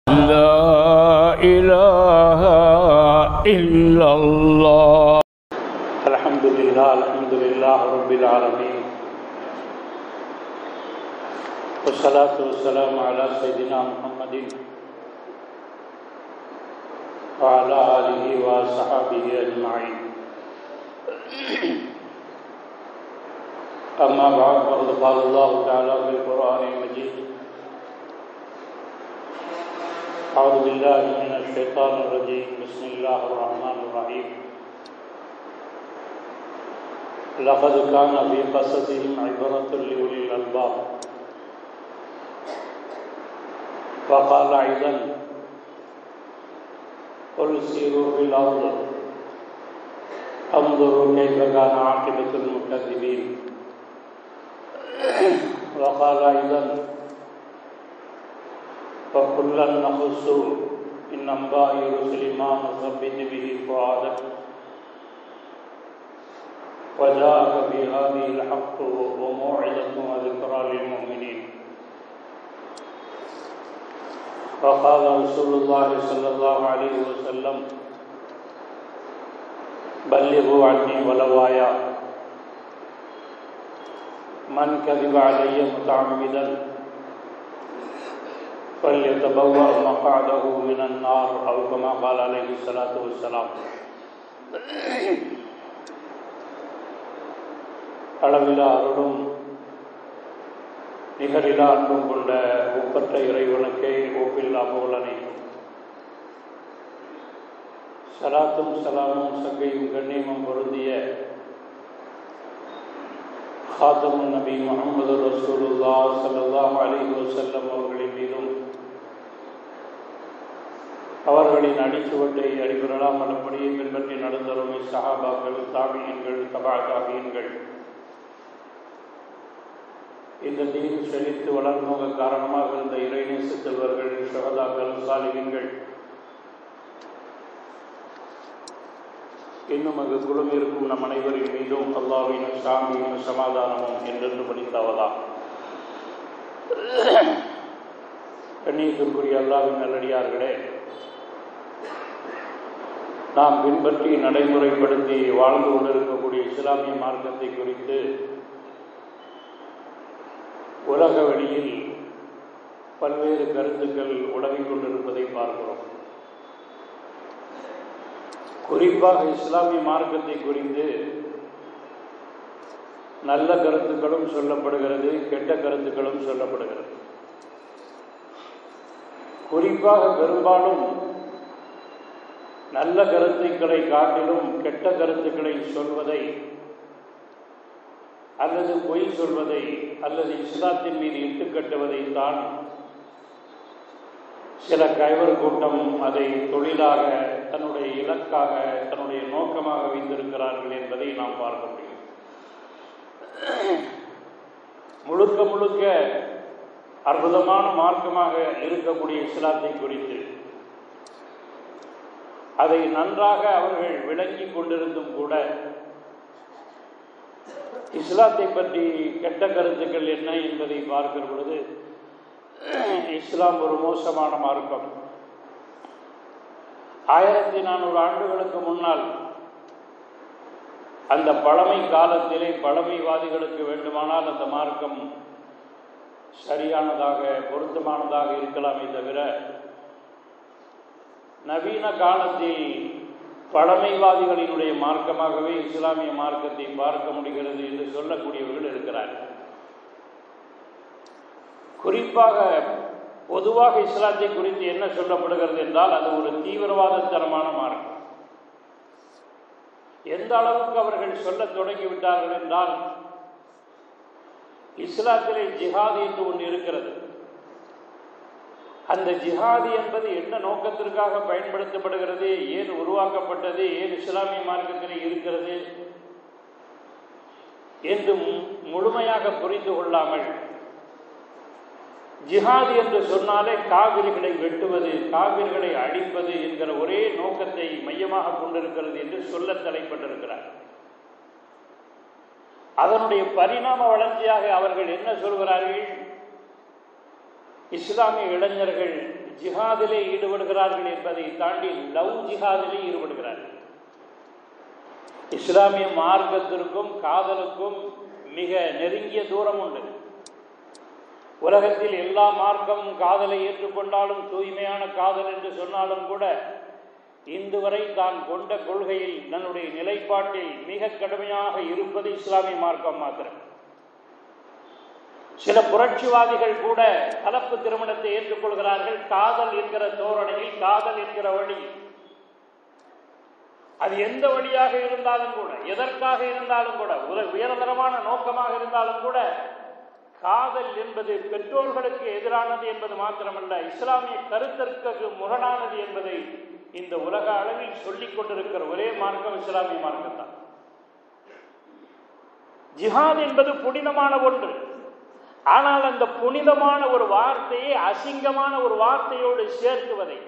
لا إله إلا الله. الحمد لله رب العالمين، والصلاة والسلام على سيدنا محمد وعلى آله وصحبه أجمعين. أما بعد، فقد قال الله تعالى في القرآن المجيد: أعوذ بالله من الشيطان الرجيم، بسم الله الرحمن الرحيم. لقد كان في قصصهم عبرة لأولي الألباب. وقال أيضا: قل سيروا في الأرض انظروا كيف كان عاقبة المكذبين. وقال أيضا: فكلا نقص من أنباء الرسل ما نثبت به فؤادك وجاءك في هذه الحق وموعظة وذكرى للمؤمنين. وقال رسول الله صلى الله عليه وسلم: بلغوا عني ولو آية. من كذب علي متعمدا فليتبوأ مقعده من النار، أو كما قال عليه الصلاة والسلام. அளவிலா அருளும் நிகரிலா அன்பும் கொண்ட ஒப்பற்ற இறைவனுக்கே ஒப்பில்லா புகழனை சலாத்தும் சலாமும் சங்கையும் கண்ணியமும் பொருந்திய ஹாத்தமுன் நபி முஹம்மது ரசூலுல்லாஹ் ஸல்லல்லாஹு அலைஹி வஸல்லம் அவர்களின் மீதும் அவர்களின் அடிச்சுவட்டை அடிபெறலாம் அப்படியே பின்பற்றி நடந்தரும் சஹாபாக்கள், தாபியீன்கள், தபா தாபியீன்கள், இந்த தீன் செழித்து வளர்ந்த காரணமாக இருந்த இறைநேச செல்வர்கள், ஷஹதாக்கள், சாலிஹீன்கள், இன்னும் அங்கு குழுமி இருக்கும் நம் அனைவரின் மீதும் அல்லாஹ்வின் சாந்தியும் சமாதானமும் என்றென்று படித்தாவதா. கண்ணியத்திற்குரிய அல்லாஹ்வின் நல்லடியார்களே, நாம் பின்பற்றி நடைமுறைப்படுத்தி வாழ்ந்து கொண்டிருக்கக்கூடிய இஸ்லாமிய மார்க்கத்தை குறித்து உலக வெளியில் பல்வேறு கருத்துக்கள் உலகிக் கொண்டிருப்பதை பார்க்கிறோம். குறிப்பாக இஸ்லாமிய மார்க்கத்தை குறித்து நல்ல கருத்துக்களும் சொல்லப்படுகிறது, கெட்ட கருத்துக்களும் சொல்லப்படுகிறது. குறிப்பாக பெரும்பாலும் நல்ல கருத்துக்களை காட்டிலும் கெட்ட கருத்துக்களை சொல்வதை அல்லது பொய் சொல்வதை அல்லது இஸ்லாத்தின் மீது இட்டுக்கட்டுவதை தான் சில கைவர் கூட்டம் அதை தொழிலாக, தன்னுடைய இலக்காக, தன்னுடைய நோக்கமாக வைத்திருக்கிறார்கள் என்பதை நாம் பார்க்க முடியும். முழுக்க முழுக்க அற்புதமான மார்க்கமாக இருக்கக்கூடிய இஸ்லாத்தை குறித்து அதை நன்றாக அவர்கள் விளங்கி கொண்டிருந்தும் கூட இஸ்லாத்தை பற்றி கெட்ட கருத்துக்கள் என்ன என்பதை பார்க்கிற பொழுது இஸ்லாம் ஒரு மோசமான மார்க்கம். 1400 ஆண்டுகளுக்கு முன்னால் அந்த பழமை காலத்திலே பழமைவாதிகளுக்கு வேண்டுமானால் அந்த மார்க்கம் சரியானதாக, பொருத்தமானதாக இருக்கலாமே தவிர, நவீன காலத்தில் பழமைவாதிகளினுடைய மார்க்கமாகவே இஸ்லாமிய மார்க்கத்தை பார்க்க முடிகிறது என்று சொல்லக்கூடியவர்கள் இருக்கிறார்கள். குறிப்பாக பொதுவாக இஸ்லாத்தை குறித்து என்ன சொல்லப்படுகிறது என்றால், அது ஒரு தீவிரவாதத்தனமான மார்க்கம். எந்த அளவுக்கு அவர்கள் சொல்ல தொடங்கிவிட்டார்கள் என்றால், இஸ்லாத்திலே ஜிஹாது என்று ஒன்று இருக்கிறது. அந்த ஜிஹாது என்பது என்ன நோக்கத்திற்காக பயன்படுத்தப்படுகிறது, ஏன் உருவாக்கப்பட்டது, ஏன் இஸ்லாமிய மார்க்கத்திலே இருக்கிறது என்று முழுமையாக புரிந்து கொள்ளாமல், ஜிஹாது என்று சொன்னாலே காவிர்களை வெட்டுவது, காவிர்களை அழிப்பது என்கிற ஒரே நோக்கத்தை மையமாக கொண்டிருக்கிறது என்று சொல்ல தலைப்பட்டிருக்கிறார். அதனுடைய பரிணாம வளர்ச்சியாக அவர்கள் என்ன சொல்கிறார்கள்? இஸ்லாமிய இளைஞர்கள் ஜிஹாதிலே ஈடுபடுகிறார்கள் என்பதை தாண்டி லவ் ஜிஹாதிலே ஈடுபடுகிறார்கள். இஸ்லாமிய மார்க்கத்திற்கும் காதலுக்கும் மிக நெருங்கிய தூரம் உண்டு. உலகத்தில் எல்லா மார்க்கமும் காதலை ஏற்றுக்கொண்டாலும், தூய்மையான காதல் என்று சொன்னாலும் கூட, இன்று வரை தான் கொண்ட கொள்கையில், தன்னுடைய நிலைப்பாட்டில் மிக கடுமையாக இருப்பது இஸ்லாமிய மார்க்கம் மாத்திரம். சில புரட்சிவாதிகள் கூட கலப்பு திருமணத்தை ஏற்றுக்கொள்கிறார்கள், காதல் என்கிற தோரணையில், காதல் என்கிற வழி. அது எந்த வழியாக இருந்தாலும் கூட, எதற்காக இருந்தாலும் கூட, உயர்தரமான நோக்கமாக இருந்தாலும் கூட, காதல் என்பது பெற்றோர்களுக்கு எதிரானது என்பது மாத்திரமல்ல, இஸ்லாமிய கருத்திற்கு முரணானது என்பதை இந்த உலக அளவில் சொல்லிக் கொண்டிருக்கிற ஒரே மார்க்கம் இஸ்லாமிய மார்க்கம் தான். ஜிஹாத் என்பது புனிதமான ஒன்று. ஆனால் அந்த புனிதமான ஒரு வார்த்தையை அசிங்கமான ஒரு வார்த்தையோடு சேர்த்துவதை,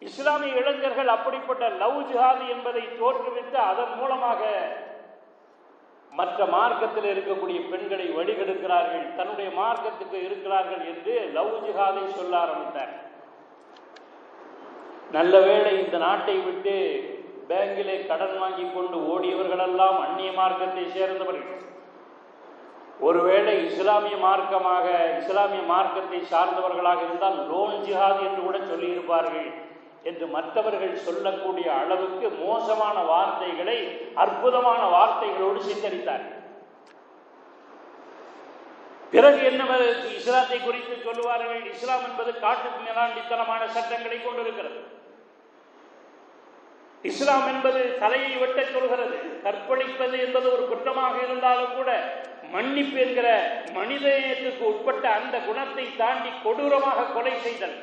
இஸ்லாமிய இளைஞர்கள் அப்படிப்பட்ட லவ் ஜிஹாத் என்பதை தோற்றுவித்து அதன் மூலமாக மற்ற மார்க்கத்தில் இருக்கக்கூடிய பெண்களை வழிகெடுக்கிறார்கள், தன்னுடைய மார்க்கத்துக்கு இருக்கிறார்கள் என்று லவ் ஜிஹாதை சொல்ல ஆரம்பித்தார். நல்ல வேளை இந்த நாட்டை விட்டு பேங்கிலே கடன் வாங்கி கொண்டு ஓடியவர்களெல்லாம் அந்நிய மார்க்கத்தை சேர்ந்தவர்கள். ஒருவேளை இஸ்லாமிய மார்க்கமாக, இஸ்லாமிய மார்க்கத்தை சார்ந்தவர்களாக இருந்தால் லோன் ஜிஹாத் என்று கூட சொல்லியிருப்பார்கள் என்று மற்றவர்கள் சொல்லக்கூடிய அளவுக்கு மோசமான வார்த்தைகளை அற்புதமான வார்த்தைகளோடு சித்தரித்தார். பிறகு என்ன இஸ்லாத்தை குறித்து சொல்லுவார்கள், இஸ்லாம் என்பது காட்டுக்கு மேலாண்டித்தனமான சட்டங்களை கொண்டிருக்கிறது. இஸ்லாம் என்பது தலையை வெட்ட சொல்கிறது. கற்பழிப்பது என்பது ஒரு குற்றமாக இருந்தாலும் கூட மன்னிப்பு என்கிற மனிதத்துக்கு உட்பட்ட அந்த குணத்தை தாண்டி கொடூரமாக கொலை செய்தல்,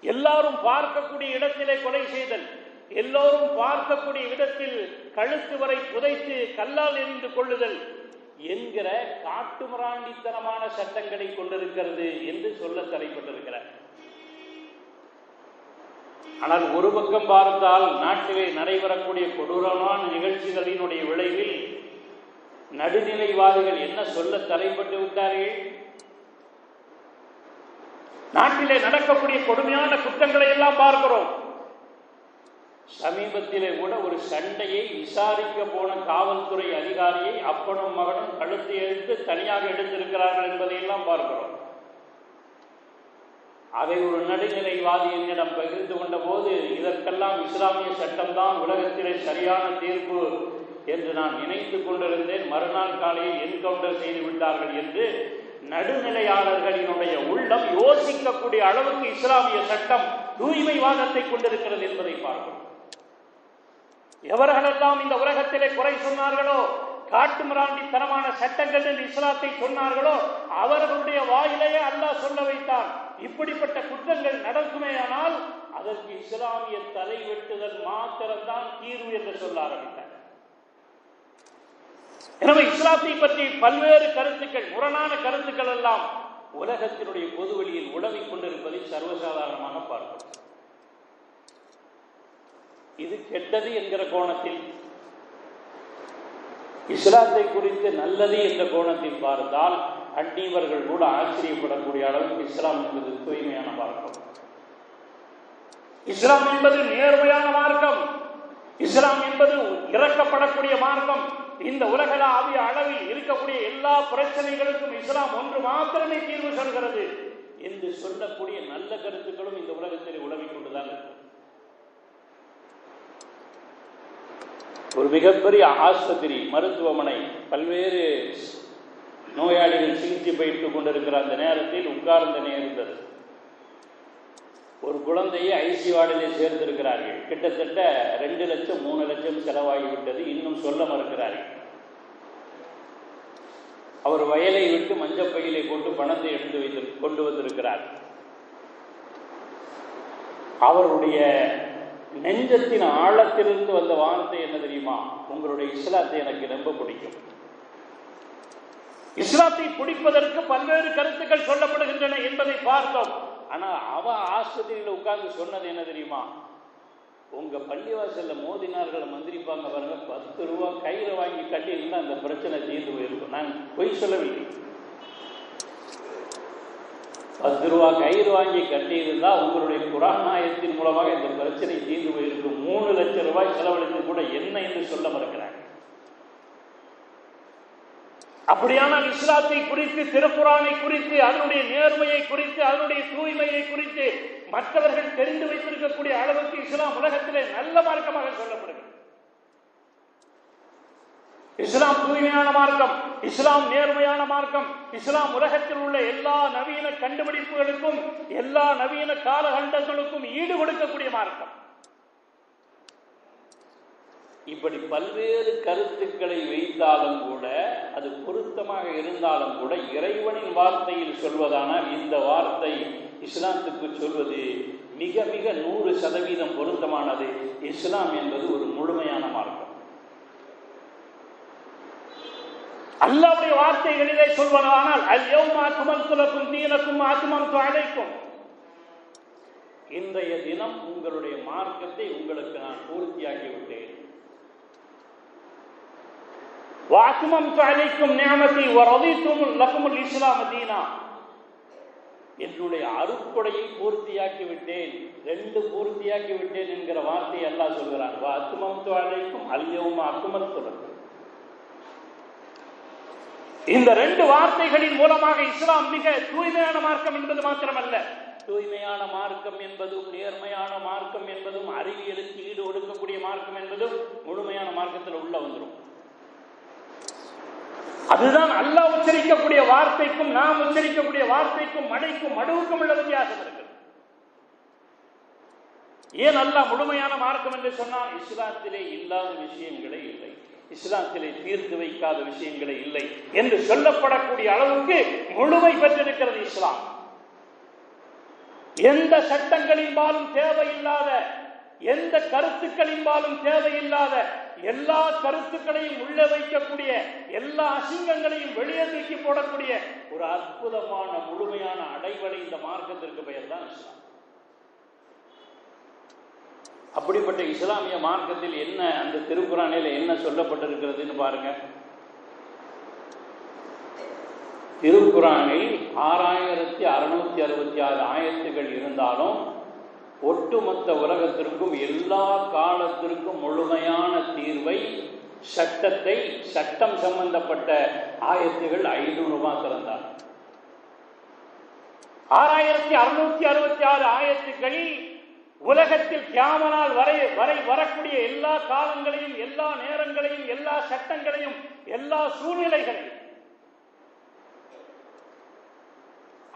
எல்லாரும் பார்க்கக்கூடிய இடத்திலே கொலை செய்தல், எல்லோரும் பார்க்கக்கூடிய இடத்தில் கழுத்து வரை புதைத்து கல்லால் எறிந்து கொள்ளுதல் என்கிற காட்டுமிராண்டித்தனமான சட்டங்களை கொண்டிருக்கிறது என்று சொல்ல தலைப்பட்டிருக்கிறார். ஆனால் ஒரு பக்கம் பார்த்தால் நாட்டிலே நடைபெறக்கூடிய கொடூரமான நிகழ்ச்சிகளினுடைய விளைவில் நடுநிலைவாதிகள் என்ன சொல்ல தலைப்பட்டு விட்டார்கள். நாட்டிலே நடக்கக்கூடிய கொடுமையான குற்றங்களை எல்லாம் பார்க்கிறோம். சமீபத்திலே கூட ஒரு சண்டையை விசாரிக்க போன காவல்துறை அதிகாரியை அப்பனும் மகனும் கழுத்தை எடுத்து தனியாக எடுத்திருக்கிறார்கள் என்பதையெல்லாம் பார்க்கிறோம். அதை ஒரு நடுநிலைவாதி என்னிடம் பகிர்ந்து கொண்ட போது, இதற்கெல்லாம் இஸ்லாமிய சட்டம்தான் உலகத்திலே சரியான தீர்ப்பு என்று நான் நினைத்துக் கொண்டிருந்தேன். மறுநாள் காலையில் என்கவுண்டர் செய்து விட்டார்கள் என்று நடுநிலையாளர்களினுடைய உள்ளம் யோசிக்கக்கூடிய அளவுக்கு இஸ்லாமிய சட்டம் தூய்மைவாதத்தை கொண்டிருக்கிறது என்பதை பார்க்கிறோம். எவர்களெல்லாம் இந்த உலகத்திலே குறை சொன்னார்களோ, காட்டுமிராண்டித்தனமான சட்டங்கள் என்று இஸ்லாத்தை சொன்னார்களோ, அவர்களுடைய வாயிலேயே அல்லாஹ் சொல்ல வைத்தான், இப்படிப்பட்ட குற்றங்கள் நடக்குமேயானால் அதற்கு இஸ்லாமிய தலை வெட்டுதல் மாத்திரம்தான் தீர்வு என்று சொல்ல ஆரம்பித்தார். எனவே இஸ்லாத்தை பற்றி பல்வேறு கருத்துக்கள், முரணான கருத்துக்கள் எல்லாம் உலகத்தினுடைய பொதுவெளியில் உடவிக் கொண்டிருப்பதை சர்வசாதாரணமாக பார்க்கிறோம். இது கெட்டது என்கிற கோணத்தில், இஸ்லாத்தை குறித்து நல்லது என்ற கோணத்தில் பார்த்தால் அந்நியவர்கள் கூட ஆச்சரியப்படக்கூடிய அளவுக்கு இஸ்லாம் என்பது தூய்மையான மார்க்கம். இஸ்லாம் என்பது நேர்மையான மார்க்கம். இஸ்லாம் என்பது இறக்கப்படக்கூடிய மார்க்கம். இந்த உலகளாவிய அளவில் இருக்கக்கூடிய எல்லா பிரச்சனைகளுக்கும் இஸ்லாம் ஒன்று மாத்திரமே தீர்வு சொல்கிறது என்று சொல்லக்கூடிய நல்ல கருத்துக்களும் இந்த உலகத்தில் உலவிக் கொண்டுதான் இருக்கு. ஒரு மிகப்பெரிய ஆஸ்பத்திரி, மருத்துவமனை, பல்வேறு நோயாளிகள் சிகிச்சை பயிற்றுக் கொண்டிருக்கிற அந்த நேரத்தில் உட்கார்ந்த நேர்ந்தது. ஒரு குழந்தையை ஐசி வார்டிலே சேர்த்திருக்கிறார்கள். கிட்டத்தட்ட 2 லட்சம் 3 லட்சம் செலவாகிவிட்டது. இன்னும் சொல்ல மறுக்கிறார்கள். அவர் வயலை விட்டு மஞ்சப்பையிலே போட்டு பணத்தை எடுத்து கொண்டு வந்திருக்கிறார். அவருடைய நெஞ்சத்தின் ஆழத்திலிருந்து வந்த வார்த்தை என்ன தெரியுமா? உங்களுடைய இஸ்லாத்தை எனக்கு ரொம்ப பிடிக்கும். இஸ்லாத்தை பிடிப்பதற்கு பல்வேறு கருத்துக்கள் சொல்லப்படுகின்றன என்பதை பார்த்தோம். ஆனா அவ ஆஸ்பத்திரியில் உட்கார்ந்து சொன்னது என்ன தெரியுமா? உங்க பள்ளிவாசல்ல மோதினார்கள் மந்திரிப்பாங்க பாருங்க, 10 ரூபா கையில வாங்கி கட்டி இருந்தா அந்த பிரச்சனை தீர்ந்து போயிருக்கும். நான் பொய் சொல்லவில்லை. 10 ரூபா கயிறு வாங்கி கட்டியிருந்தா உங்களுடைய குர்ஆன் ஆயத்தின் மூலமாக இந்த பிரச்சனை தீர்ந்து போயிருக்கும். 3 லட்சம் ரூபாய் செலவழித்து கூட என்ன என்று சொல்ல மறுக்கிறாங்க. அப்படியானால் இஸ்லாத்தை குறித்து, திருக்குர்ஆனை குறித்து, அதனுடைய நேர்மையை குறித்து, அதனுடைய தூய்மையை குறித்து மற்றவர்கள் தெரிந்து வைத்திருக்கக்கூடிய அளவுக்கு இஸ்லாம் உலகத்திலே நல்ல மார்க்கமாக சொல்லப்படுகிறது. இஸ்லாம் தூய்மையான மார்க்கம், இஸ்லாம் நேர்மையான மார்க்கம், இஸ்லாம் உலகத்தில் உள்ள எல்லா நவீன கண்டுபிடிப்புகளுக்கும், எல்லா நவீன காலகண்டங்களுக்கும் ஈடு கொடுக்கக்கூடிய மார்க்கம். இப்படி பல்வேறு கருத்துக்களை வைத்தாலும் கூட, அது பொருத்தமாக இருந்தாலும் கூட, இறைவனின் வார்த்தையில் சொல்வதானால் இந்த வார்த்தை இஸ்லாத்துக்கு சொல்வது மிக மிக 100% பொருத்தமானது. இஸ்லாம் என்பது ஒரு முழுமையான மார்க்கம். அல்லாஹ்வுடைய வார்த்தைகளிலே சொல்வதானால் அல்-யௌம அக்மல்து லக்கும் தீனக்கும் வஅத்மம்து அலைக்கும், இன்றைய தினம் உங்களுடைய மார்க்கத்தை உங்களுக்கு நான் பூர்த்தியாக்கி விட்டேன். வஅத்மம்து அலைக்கும் நிஅமதி வரதிது லக்குமுல் இஸ்லாம் தீனா, என்னுடைய அருட்கொடையை பூர்த்தியாக்கி விட்டேன். 2 பூர்த்தியாக்கி விட்டேன் என்கிற வார்த்தையை அல்லாஹ் சொல்கிறான். வஅத்மம்து அலைக்கும் அல்-யௌம அக்மல்து லக்கும். இந்த 2 வார்த்தைகளின் மூலமாக இஸ்லாம் மிக தூய்மையான மார்க்கம் என்பது மாத்திரமல்ல, தூய்மையான மார்க்கம் என்பதும், நேர்மையான மார்க்கம் என்பதும், அறிவியலுக்கு ஈடு கொடுக்கக்கூடிய மார்க்கம் என்பதும் முழுமையான மார்க்கத்தில் உள்ள வந்துடும். அதுதான் அல்லாஹ் உச்சரிக்கக்கூடிய வார்த்தைக்கும் நாம் உச்சரிக்கக்கூடிய வார்த்தைக்கும் மடைக்கும் மடுவுக்கும் உள்ள வித்தியாசம் இருக்கு. ஏன் அல்லாஹ் முழுமையான மார்க்கம் என்று சொன்னால், இஸ்லாத்திலே இல்லாத விஷயங்களே இல்லை, இஸ்லாத்திலே தீர்த்து வைக்காத விஷயங்களே இல்லை என்று சொல்லப்படக்கூடிய அளவுக்கு முழுமை பெற்றிருக்கிறது இஸ்லாம். எந்த சட்டங்களின்பாலும் தேவையில்லாத, எந்த கருத்துக்களின்பாலும் தேவையில்லாத, எல்லா கருத்துக்களையும் உள்ள வைக்கக்கூடிய, எல்லா அசிங்கங்களையும் வெளியே தூக்கி போடக்கூடிய ஒரு அற்புதமான முழுமையான அடைவடை இந்த மார்க்கத்திற்கு பெயர் தான் இஸ்லாம். அப்படிப்பட்ட இஸ்லாமிய மார்க்கத்தில் என்ன, அந்த திருக்குர்ஆனில் என்ன சொல்லப்பட்டிருக்கிறதுன்னு பாருங்க. திருக்குர்ஆனில் 6666 ஆயத்துகள் இருந்தாலும் ஒட்டுமொத்த உலகத்திற்கும் எல்லா காலத்திற்கும் முழுமையான தீர்வை, சட்டத்தை, சட்டம் சம்பந்தப்பட்ட ஆயத்துகள் 500 மாத்திரம்தான். 6666 ஆயத்துகளில் உலகத்தில் கியாம நாள் வரை வரக்கூடிய எல்லா காலங்களையும், எல்லா நேரங்களையும், எல்லா சட்டங்களையும், எல்லா சூழ்நிலைகளையும்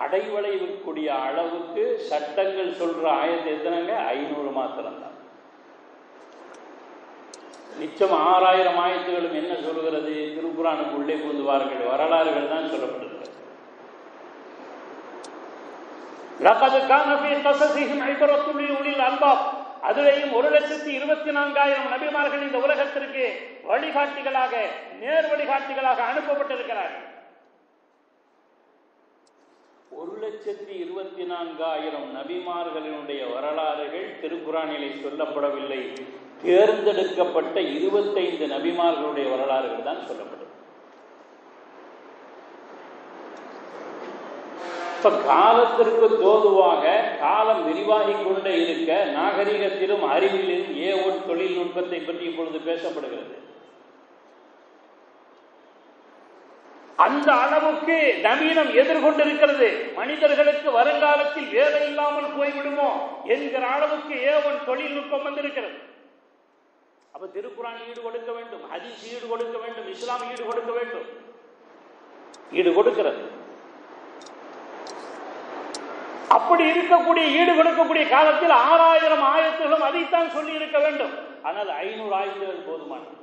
அடைவடையக்கூடிய அளவுக்கு சட்டங்கள் சொல்ற ஆயத்து எத்தனைங்க? 500 மாத்திரம்தான். நிச்சயம் 6000 ஆயத்துகளும் என்ன சொல்கிறது? திருக்குர்ஆனுக்கு உள்ளே புகுந்துவார்கள், வரலாறுகள் தான் சொல்லப்படுகிறது. லகத் கான ஃபீ கஸஸிஹிம் இப்ரத்துல் லிஉலில் அல்பாப், அதிலேயும் 1,24,000 நபிமார்கள் இந்த உலகத்திற்கு வழிகாட்டிகளாக, நேர் வழிகாட்டிகளாக அனுப்பப்பட்டிருக்கிறார்கள். 1,24,000 நபிமார்களினுடைய வரலாறுகள் திருக்குர்ஆனிலே சொல்லப்படவில்லை. தேர்ந்தெடுக்கப்பட்ட 25 நபிமார்களுடைய வரலாறுகள் தான் சொல்லப்படும். இப்ப காலத்திற்கு தோதுவாக காலம் விரிவாகி கொண்டே இருக்க, நாகரிகத்திலும் அறிவியலிலும் ஏவல் தொழில்நுட்பத்தை பற்றி இப்பொழுது பேசப்படுகிறது. அந்த அளவுக்கு நவீனம் எதிர்கொண்டிருக்கிறது. மனிதர்களுக்கு வருங்காலத்தில் வேலை இல்லாமல் போய்விடுமோ என்கிற அளவுக்கு ஏவல் தொழில்நுட்பம் வந்திருக்கிறது. அப்ப திருக்குர்ஆன் ஈடு கொடுக்க வேண்டும், ஹதீஸ் ஈடு கொடுக்க வேண்டும், இஸ்லாம் ஈடு கொடுக்க வேண்டும். ஈடு கொடுக்கிறது. அப்படி இருக்கக்கூடிய, ஈடு கொடுக்கக்கூடிய காலத்தில் 6000 ஆயத்துகளும் அதைத்தான் சொல்லி இருக்க வேண்டும். ஆனால் 500 ஆயத்துகள் போதுமானது.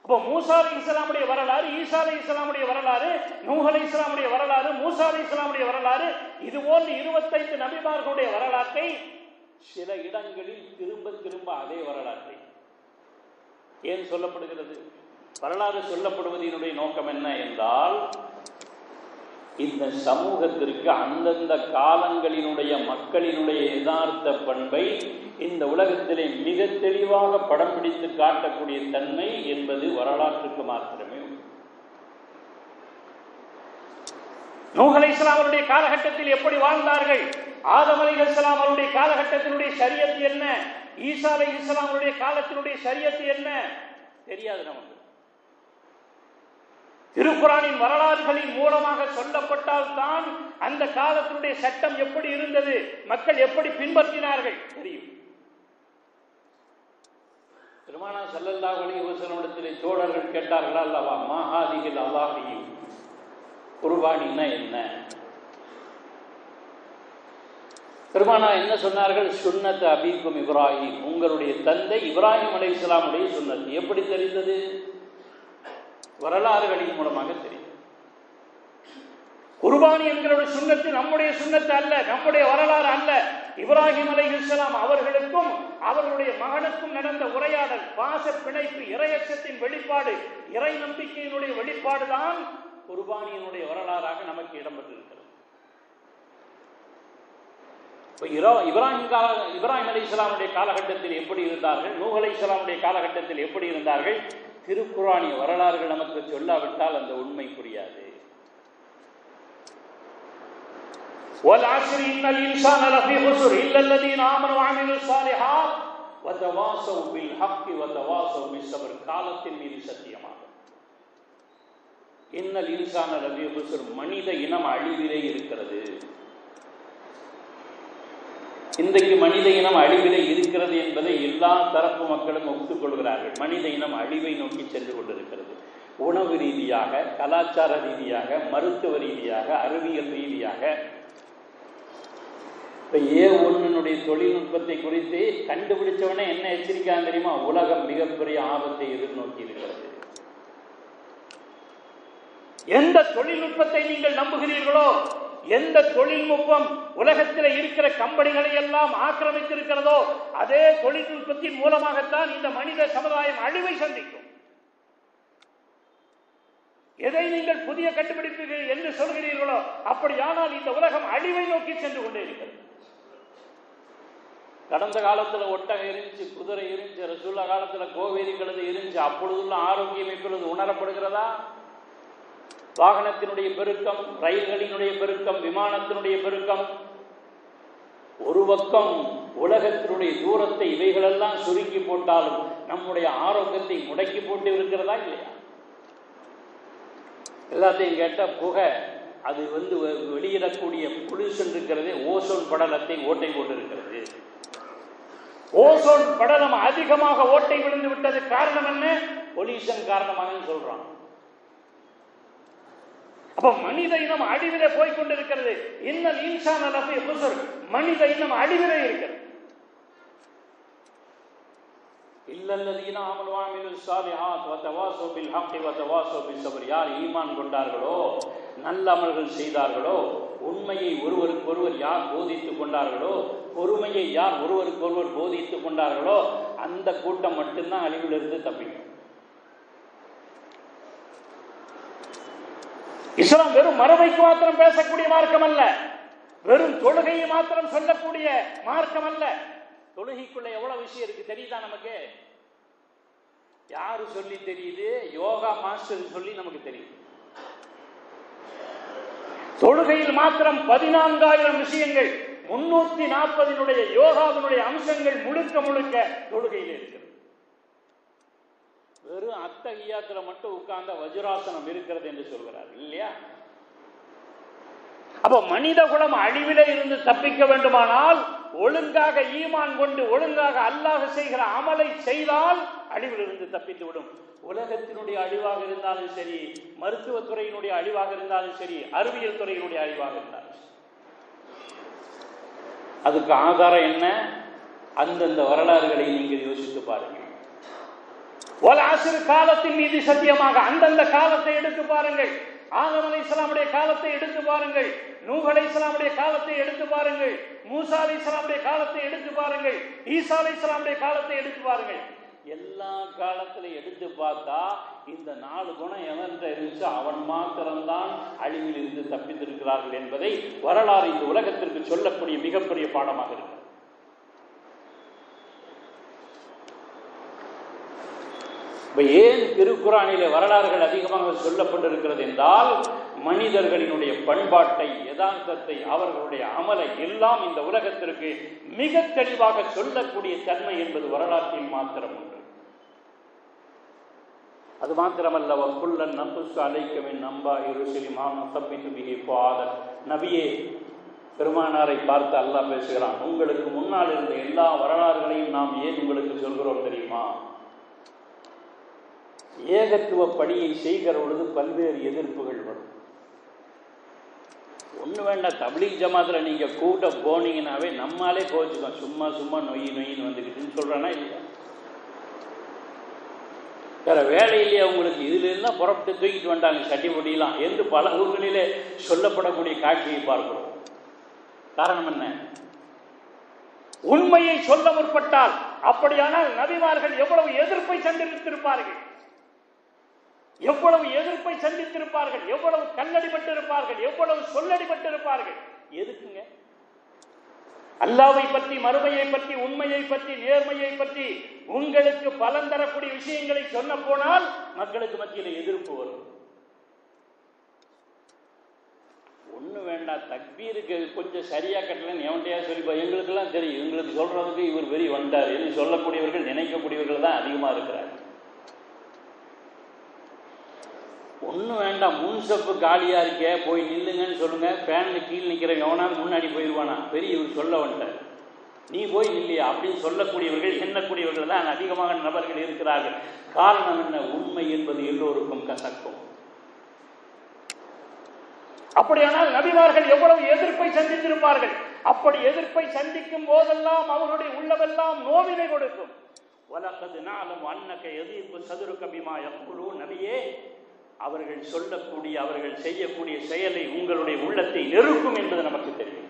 அப்போ மூசா அலைஹிஸ்ஸலாமுடைய வரலாறு, ஈசா அலைஹிஸ்ஸலாமுடைய வரலாறு, நூஹ் அலைஹிஸ்ஸலாமுடைய வரலாறு, மூசா அலைஹிஸ்ஸலாமுடைய வரலாறு, இது போன்று 25 நபிமார்களுடைய வரலாற்றை சில இடங்களில் திரும்ப திரும்ப அதே வரலாற்றை ஏன் சொல்லப்படுகிறது? வரலாறு சொல்லப்படுவதனுடைய நோக்கம் என்ன என்றால், இந்த சமூகத்திற்கு அந்தந்த காலங்களினுடைய மக்களினுடைய யதார்த்த பண்பை இந்த உலகத்திலே மிக தெளிவாக படம் பிடித்து காட்டக்கூடிய தன்மை என்பது வரலாற்றுக்கு மாத்திரமே. நூஹ் அலைஹிஸ்ஸலாம் அவருடைய காலகட்டத்தில் எப்படி வாழ்ந்தார்கள்? ஆதம் அலைஹிஸ்ஸலாம் அவருடைய காலகட்டத்தினுடைய ஷரியத் என்ன? ஈசா அலைஹிஸ்ஸலாம் அவருடைய காலத்தினுடைய ஷரியத் என்ன? தெரியாது நமக்கு. திருக்குர்ஆனின் வரலாறுகளின் மூலமாக சொல்லப்பட்டால் தான் அந்த காலத்தினுடைய சட்டம் எப்படி இருந்தது, மக்கள் எப்படி பின்பற்றினார்கள் தெரியும். பெருமானார் ஸல்லல்லாஹு அலைஹி வஸல்லம் தோழர்கள் கேட்டார்களா அல்லவா, மாஹாதிஹில் அல்லாஹி, குர்பானின்னா என்ன? பெருமானார் என்ன சொன்னார்கள்? சுன்னத் அபீக்கும் இப்ராஹிம், உங்களுடைய தந்தை இப்ராஹிம் அலைஹிஸ்ஸலாமுடைய சுன்னத். எப்படி தெரிந்தது? வரலாறுகளின் மூலமாக தெரியும். குர்பானி என்கிற ஒரு சுன்னத்து நம்முடைய சுன்னத்து அல்ல, நம்முடைய வரலாறு அல்ல. இப்ராஹிம் அலைஹிஸ்ஸலாம் அவர்களுக்கும் அவர்களுடைய மகனுக்கும் நடந்த உரையாடல், பாச பிணைப்பு, இறையச்சத்தின் வெளிப்பாடு, இறை நம்பிக்கையினுடைய வெளிப்பாடுதான் குர்பானியினுடைய வரலாறாக நமக்கு இடம்பெற்றிருக்கிறது. இப்ராஹிம் அலைஹிஸ்ஸலாமுடைய காலகட்டத்தில் எப்படி இருந்தார்கள், நூஹ் அலைஹிஸ்ஸலாமுடைய காலகட்டத்தில் எப்படி இருந்தார்கள், திருக்குர்ஆனிய வரலாறுகள் நமக்கு சொல்லாவிட்டால் அந்த உண்மை புரியாது. வல்அஸ்ரி இன்னல் இன்சான லஃபீ குஸ்ர் இல்லல்லதீன ஆமனு வஅமிலுஸ் ஸாலிஹாத் வதவாஸவ் பில் ஹக்கி வதவாஸவ் பிஸ்ஸப்ர். காலத்தின் மீது சத்தியமாக, இன்னல் இன்சான லஃபீ குஸ்ர், மனித இனம் அழிவிலே இருக்கிறது. இன்றைக்கு மனித இனம் அழிவிலே இருக்கிறது என்பதை எல்லா தரப்பு மக்களும் ஒப்புக்கொள்கிறார்கள். மனித இனம் அழிவை நோக்கி சென்று கொண்டிருக்கிறது. உணவு ரீதியாக, கலாச்சார ரீதியாக, மருத்துவ ரீதியாக, அறிவியல் ரீதியாக. இப்ப A1 தொழில்நுட்பத்தை குறித்து கண்டுபிடிச்சவனே என்ன எச்சரிக்கான் தெரியுமா? உலகம் மிகப்பெரிய ஆபத்தை எதிர்நோக்கி இருக்கிறது. எந்த தொழில்நுட்பத்தை நீங்கள் நம்புகிறீர்களோ, எந்த தொழில்நுட்பம் உலகத்தில் இருக்கிற கம்பெனிகளை எல்லாம் ஆக்கிரமித்திருக்கிறதோ, அதே தொழில்நுட்பத்தின் மூலமாகத்தான் இந்த மனித சமுதாயம் அழிவை சந்திக்கும். எதை நீங்கள் புதிய கண்டுபிடிப்புகள் என்று சொல்கிறீர்களோ, அப்படியானால் இந்த உலகம் அழிவை நோக்கி சென்று கொண்டே இருக்கிறது. கடந்த காலத்துல ஒட்டகம் இருந்துச்சு, குதிரை இருந்துச்சு, ரசூலுல்லாஹ் காலத்துல கோவேரி கழுதை இருந்துச்சு. அப்பொழுதுள்ள ஆரோக்கியம் இப்பொழுது உணரப்படுகிறதா? வாகனத்தினுடைய பெருக்கம், ரயில்களினுடைய பெருக்கம், விமானத்தினுடைய பெருக்கம், ஒரு பக்கம் உலகத்தினுடைய தூரத்தை இவைகளெல்லாம் சுருக்கி போட்டாலும் நம்முடைய ஆரோக்கியத்தை முடக்கி போட்டு இருக்கிறதா இல்லையா? எல்லாத்தையும் கேட்ட புகை, அது வெளியிடக்கூடிய பொல்யூஷன் இருக்கிறது, ஓசோன் படலத்தை ஓட்டை போட்டு இருக்கிறது. ஓசோன் படலம் அதிகமாக ஓட்டை விழுந்து விட்டது. காரணம் என்ன? பொல்யூஷன் காரணமாக சொல்றான். அப்ப மனித இனம் அழிவிலே போய்கொண்டிருக்கிறது. இன்னல் இன்சான லஃபீ குஸ்ர், மனித இனம் அழிவிலே இருக்கிறது. இல்லல்லதீன ஆமனு வஅமிலுஸ் ஸாலிஹாத் வதவாஸவ் பில் ஹக்கி வதவாஸவ் பிஸ்ஸப்ர். யார் ஈமான் கொண்டார்களோ, நல்ல அமல்கள் செய்தார்களோ, உண்மையை ஒருவருக்கொருவர் யார் போதித்துக் கொண்டார்களோ, பொறுமையை யார் ஒருவருக்கொருவர் போதித்துக் கொண்டார்களோ, அந்த கூட்டம் மட்டும்தான் அழிவிலிருந்து தப்பிக்கும். இஸ்லாம் வெறும் மறுமைக்கு மாத்திரம் பேசக்கூடிய மார்க்கம் அல்ல, வெறும் தொழுகையை மாத்திரம் சொல்லக்கூடிய மார்க்கம் அல்ல. தொழுகைக்குள்ள எவ்வளவு விஷயம் இருக்கு தெரியுதா நமக்கு? யாரு சொல்லி தெரியுது? யோகா மாஸ்டர் சொல்லி நமக்கு தெரியுது. தொழுகையில் மாத்திரம் 14,000 விஷயங்கள், 340 யோகாவினுடைய அம்சங்கள் முழுக்க முழுக்க தொழுகையில் இருக்கிறது. வெறும் அத்தஹியாத்துல மட்டும் உட்கார்ந்த வஜ்ராசனம் இருக்கிறது என்று சொல்கிறார் இல்லையா? அப்ப மனித குலம் அழிவிலே இருந்து தப்பிக்க வேண்டுமானால் ஒழுங்காக ஈமான் கொண்டு ஒழுங்காக அல்லாஹ் செய்கிற அமலை செய்தால் அழிவில் இருந்து தப்பித்து விடும். உலகத்தினுடைய அழிவாக இருந்தாலும் சரி, மருத்துவத்துறையினுடைய அழிவாக இருந்தாலும் சரி, அறிவியல் துறையினுடைய அழிவாக இருந்தாலும் சரி. அதுக்கு ஆதாரம் என்ன? அந்தந்த வரலாறுகளை நீங்கள் யோசித்து பாருங்கள். வல்அஸ்ர், காலத்தின் மீது சத்தியமாக. அந்தந்த காலத்தை எடுத்து பாருங்கள். ஆதம் அலைஹிஸ்ஸலாமுடைய காலத்தை எடுத்து பாருங்கள், நூஹ் அலைஹிஸ்ஸலாமுடைய காலத்தை எடுத்து பாருங்கள், மூசா அலைஹிஸ்ஸலாமுடைய காலத்தை எடுத்து பாருங்கள், ஈசா அலைஹிஸ்ஸலாமுடைய காலத்தை எடுத்து பாருங்கள். எல்லா காலத்திலும் எடுத்து பார்த்தா இந்த 4 குணம் எவன்கிட்ட இருந்துச்சு அவன் மாத்திரம்தான் அழிவில் இருந்து தப்பித்திருக்கிறார்கள் என்பதை வரலாறு இந்த உலகத்திற்கு சொல்லக்கூடிய மிகப்பெரிய பாடமாக இருக்கு. இப்ப ஏன் திருக்குறானிலே வரலாறுகள் அதிகமாக சொல்லப்பட்டிருக்கிறது என்றால், மனிதர்களினுடைய பண்பாட்டை, யதார்த்தத்தை, அவர்களுடைய அமலை எல்லாம் இந்த உலகத்திற்கு மிக தெளிவாக சொல்லக்கூடிய தன்மை என்பது வரலாற்றில் மாத்திரம் உண்டு. அது மாத்திரமல்ல, வக்குல்லன் நகுஸ்ஸு அலைக மின் அன்பாஇ ருஸுலி மா நுஸப்பித்து பிஹி ஃபுஆதக். நபியே, பெருமானாரை பார்த்து அல்லாஹ் பேசுகிறான், உங்களுக்கு முன்னால் இருந்த எல்லா வரலாறுகளையும் நாம் ஏன் உங்களுக்கு சொல்கிறோம் தெரியுமா? ஏகத்துவ பணியை செய்கிற பொழுது பல்வேறு எதிர்ப்புகள் வரும். ஒண்ணு வேண்டாம், தப்லீக் ஜமாத்துல நீங்க கூட்ட போனீங்கன்னாவே நம்மாலே கோச்சுக்கோம், சும்மா சும்மா நொயின்னு வந்துக்கிட்டுன்னு சொல்றானா இல்லையா? வேற வேலையிலேயே அவங்களுக்கு இதுல இருந்தா புறப்பட்டு தூக்கிட்டு வந்தாங்க சட்டி பொடியெல்லாம் என்று பல ஊர்களிலே சொல்லப்படக்கூடிய காட்சியை பார்க்கிறோம். காரணம் என்ன? உண்மையை சொல்ல முற்பட்டால், அப்படியானால் நபிமார்கள் எவ்வளவு எதிர்ப்பை சந்தித்திருப்பார்கள், எவ்வளவு எதிர்ப்பை சந்தித்திருப்பார்கள், எவ்வளவு கல்லடிபட்டிருப்பார்கள், எவ்வளவு சொல்லடிபட்டிருப்பார்கள். எதுக்குங்க? அல்லாஹ்வை பற்றி, மறுமையை பற்றி, உண்மையை பற்றி, நேர்மையை பற்றி உங்களுக்கு பலன் தரக்கூடிய விஷயங்களை சொன்ன போனால் மக்களுக்கு மத்தியில் எதிர்ப்பு வரும். ஒண்ணு வேண்டாம், தக்பீருக்கு கொஞ்சம் சரியா கட்டலன்னு எவன்டையா சொல்லிப்பா, எங்களுக்கு எல்லாம் தெரியும், எங்களுக்கு சொல்றதுக்கு இவர் பெரிய வந்தார் என்று சொல்லக்கூடியவர்கள், நினைக்கக்கூடியவர்கள் தான் அதிகமா இருக்கிறார்கள். ஒண்ணு வேண்டாம், முன்சப்பு காலியா இருக்கே, போய் நில்லுங்கன்னு சொல்லுங்க. பேன்ல கீழ் நிக்கிற எவனா முன்னாடி போயிடுவானா, பெரிய இவர் சொல்ல வந்துட்டார், நீ போய் நில்லையா அப்படின்னு சொல்லக்கூடியவர்கள், எண்ணக்கூடியவர்கள் தான் அதிகமாக நபர்கள் இருக்கிறார்கள். காரணம் என்ன? உண்மை என்பது எல்லோருக்கும் கசக்கும். அப்படியானால் நபிமார்கள் எவ்வளவு எதிர்ப்பை சந்தித்திருப்பார்கள். அப்படி எதிர்ப்பை சந்திக்கும் போதெல்லாம் அவருடைய உள்ளமெல்லாம் நோவினை கொடுக்கும். வலகத் நஅலமு அன்னக யதீகு ஸதுருக பிமா யக்ஃபுலூன். நபியே, அவர்கள் சொல்லக்கூடிய, அவர்கள் செய்யக்கூடிய செயலை உங்களுடைய உள்ளத்தை நெருக்கும் என்பது நமக்கு தெரியும்.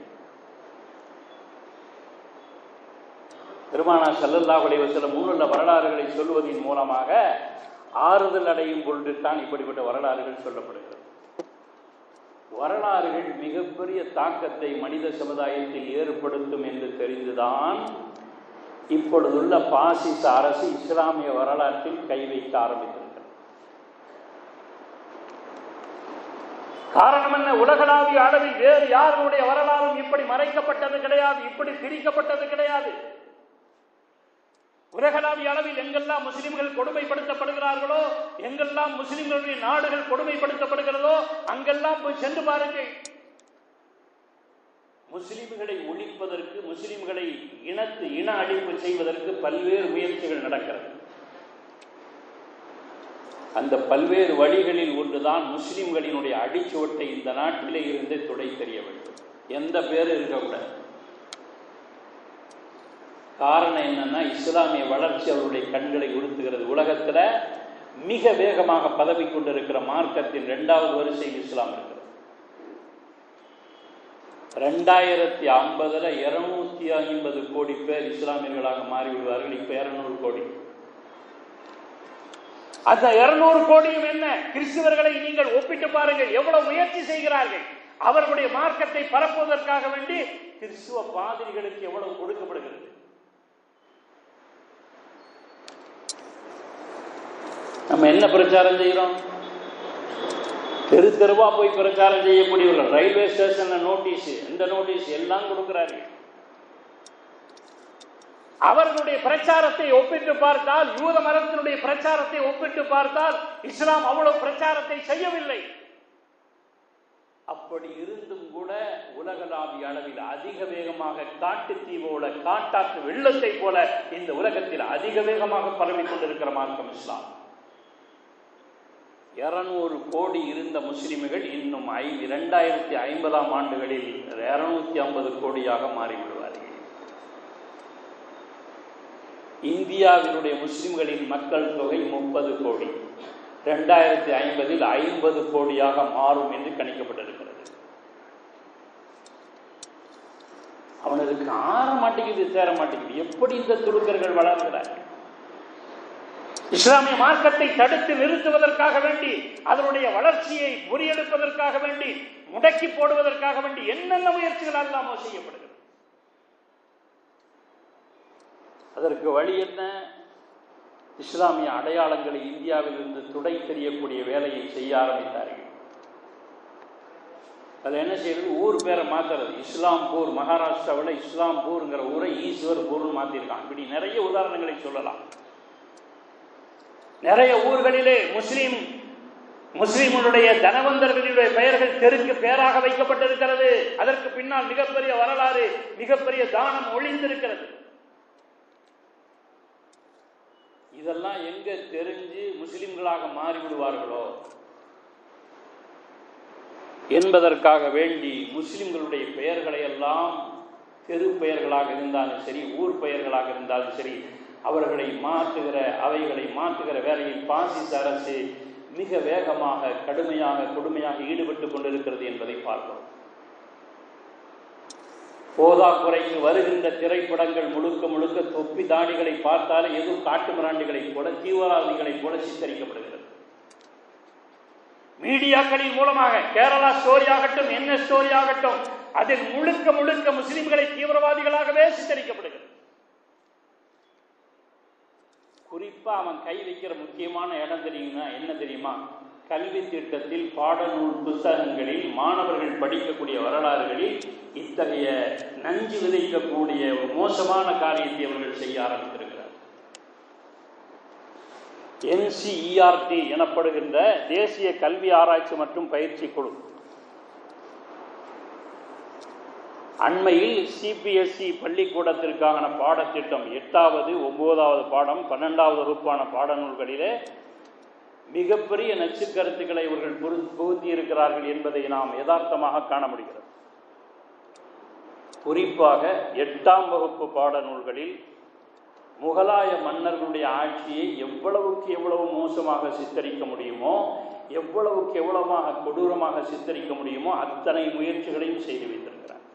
பெருமானார் ஸல்லல்லாஹு அலைஹி வஸல்லம் முன்னுள்ள வரலாறுகளை சொல்வதன் மூலமாக ஆறுதல் அடையும் பொழுது தான் இப்படிப்பட்ட வரலாறுகள் சொல்லப்படுகிறது. வரலாறுகள் மிகப்பெரிய தாக்கத்தை மனித சமுதாயத்தில் ஏற்படுத்தும் என்று தெரிந்துதான் இப்பொழுதுள்ள பாசிச அரசு இஸ்லாமிய வரலாற்றில் கை வைக்க ஆரம்பித்திருக்கிறது. காரணம் என்ன? உலகளாவிய அளவில் வேறு யாருடைய வரலாறும் இப்படி மறைக்கப்பட்டது கிடையாது, இப்படி பிரிக்கப்பட்டது கிடையாது. உலகளாவிய அளவில் எங்கெல்லாம் முஸ்லிம்கள் கொடுமைப்படுத்தப்படுகிறார்களோ, எங்கெல்லாம் முஸ்லிம்களுடைய நாடுகள் கொடுமைப்படுத்தப்படுகிறதோ அங்கெல்லாம் போய் சென்று பாருங்கள். முஸ்லிம்களை ஒழிப்பதற்கு, முஸ்லிம்களை இன அழிப்பு செய்வதற்கு பல்வேறு முயற்சிகள் நடக்கிறது. அந்த பல்வேறு வழிகளில் ஒன்றுதான் முஸ்லிம்களினுடைய அடிச்சுவட்டை இந்த நாட்டிலே இருந்து துடை தெரிய வேண்டும். எந்த பேரும் இருக்கக்கூடாது. காரணம் என்னன்னா, இஸ்லாமிய வளர்ச்சி அவருடைய கண்களை உறுத்துகிறது. உலகத்துல மிக வேகமாக பதவி கொண்டிருக்கிற மார்க்கத்தின் 2வது வரிசையில் இஸ்லாம் இருக்கிறது. 2050 250 கோடி பேர் இஸ்லாமியர்களாக மாறிவிடுவார்கள். இப்ப 200 கோடி. அந்த 200 கோடியும் என்ன? கிறிஸ்தவர்களை நீங்கள் ஒப்பிட்டு பாருங்கள், எவ்வளவு முயற்சி செய்கிறார்கள். அவர்களுடைய மார்க்கத்தை பரப்புவதற்காக வேண்டி கிறிஸ்துவ பாதிரிகளுக்கு எவ்வளவு கொடுக்கப்படுகிறது. நம்ம என்ன பிரச்சாரம் செய்கிறோம்? தெரு தெருவா போய் பிரச்சாரம் செய்யக்கூடியவர்கள். ரயில்வே ஸ்டேஷன்ல நோட்டீஸ், இந்த நோட்டீஸ் எல்லாம் கொடுக்கிறார்கள். அவர்களுடைய பிரச்சாரத்தை ஒப்பிட்டு பார்த்தால், யூத மதத்தினுடைய பிரச்சாரத்தை ஒப்பிட்டு பார்த்தால் இஸ்லாம் அவ்வளவு பிரச்சாரத்தை செய்யவில்லை. அப்படி இருந்தும் கூட உலகளாவிய அளவில் அதிக வேகமாக காட்டுத்தீவோட, காட்டாற்று வெள்ளத்தை போல இந்த உலகத்தில் அதிக வேகமாக பரவி கொண்டிருக்கிற மார்க்கம் இஸ்லாம். 200 கோடி இருந்த முஸ்லிம்கள் இன்னும் 2050ஆம் ஆண்டுகளில் 250 கோடியாக மாறிவிடுவார்கள். இந்தியாவினுடைய முஸ்லிம்களின் மக்கள் தொகை 30 கோடி. 2050இல் 50 கோடியாக மாறும் என்று கணிக்கப்பட்டிருக்கிறது. அவனுக்கு ஆற மாட்டேங்குது, சேர மாட்டேங்குது. எப்படி இந்த துருக்கர்கள் வளர்கிறார்கள்? இஸ்லாமிய மார்க்கத்தை தடுத்து நிறுத்துவதற்காக வேண்டி, அதனுடைய வளர்ச்சியை முறியெடுப்பதற்காக வேண்டி, முடக்கி போடுவதற்காக வேண்டி என்னென்ன முயற்சிகள் எல்லாமோ செய்யப்படுகிறது. அதற்கு வழி என்ன? இஸ்லாமிய அடையாளங்களை இந்தியாவில் இருந்து துடை தெரியக்கூடிய வேலையை செய்ய ஆரம்பித்தார்கள். அது என்ன செய்யறது? ஊர் பேரை மாத்துறது. இஸ்லாம்பூர், மகாராஷ்டிராவில் இஸ்லாம்பூர்ங்கிற ஊரை ஈஸ்வர்பூர்னு மாத்திருக்கான். இப்படி நிறைய உதாரணங்களை சொல்லலாம். நிறைய ஊர்களிலே முஸ்லிம்களுடைய தனவந்தர்களுடைய பெயர்கள் தெருக்கு பேராக வைக்கப்பட்டிருக்கிறது. அதற்கு பின்னால் மிகப்பெரிய வரலாறு, மிகப்பெரிய தானம் ஒளிந்திருக்கிறது. இதெல்லாம் எங்க தெரிஞ்சு முஸ்லிம்களாக மாறிவிடுவார்களோ என்பதற்காக வேண்டி முஸ்லிம்களுடைய பெயர்களை எல்லாம் தெரு பெயர்களாக இருந்தாலும் சரி, ஊர் பெயர்களாக இருந்தாலும் சரி, அவைகளை மாற்றுகிற வேலையில் பாசிச அரசு மிக வேகமாக கொடுமையாக ஈடுபட்டுக் கொண்டிருக்கிறது என்பதை பார்க்கிறோம். போதாக்குறைக்கு வருகின்ற திரைப்படங்கள் முழுக்க தொப்பி தாடிகளை பார்த்தாலே எதுவும் காட்டு மிராண்டிகளை போல, தீவிரவாதிகளை போல சித்தரிக்கப்படுகிறது. மீடியாக்களின் மூலமாக கேரளா ஸ்டோரி ஆகட்டும், என்ன ஸ்டோரி ஆகட்டும், அதில் முழுக்க முஸ்லிம்களை தீவிரவாதிகளாகவே சித்தரிக்கப்படுகிறது. குறிப்பா அவன் கை வைக்கிற முக்கியமான இடம் தெரியுமா? என்ன தெரியுமா? கல்வி திட்டத்தில், பாடநூல் புத்தகங்களில், மாணவர்கள் படிக்கக்கூடிய வரலாறுகளில் இத்தகைய நஞ்சு விதைக்கக்கூடிய மோசமான காரியத்தை அவர்கள் செய்ய ஆரம்பித்திருக்கிறார். NCERT எனப்படுகின்ற தேசிய கல்வி ஆராய்ச்சி மற்றும் பயிற்சி குழு அண்மையில் CBSE பள்ளிக்கூடத்திற்கான பாடத்திட்டம் 8வது 9வது பாடம் 12வது வகுப்பான பாடநூல்களிலே மிகப்பெரிய நச்சுக்கருத்துக்களை இவர்கள் புகுத்தி இருக்கிறார்கள் என்பதை நாம் யதார்த்தமாக காண முடிகிறது. குறிப்பாக 8ஆம் வகுப்பு பாடநூல்களில் முகலாய மன்னர்களுடைய ஆட்சியை எவ்வளவு மோசமாக சித்தரிக்க முடியுமோ, எவ்வளவாக கொடூரமாக சித்தரிக்க முடியுமோ அத்தனை முயற்சிகளையும் செய்து வைத்திருக்கிறார்.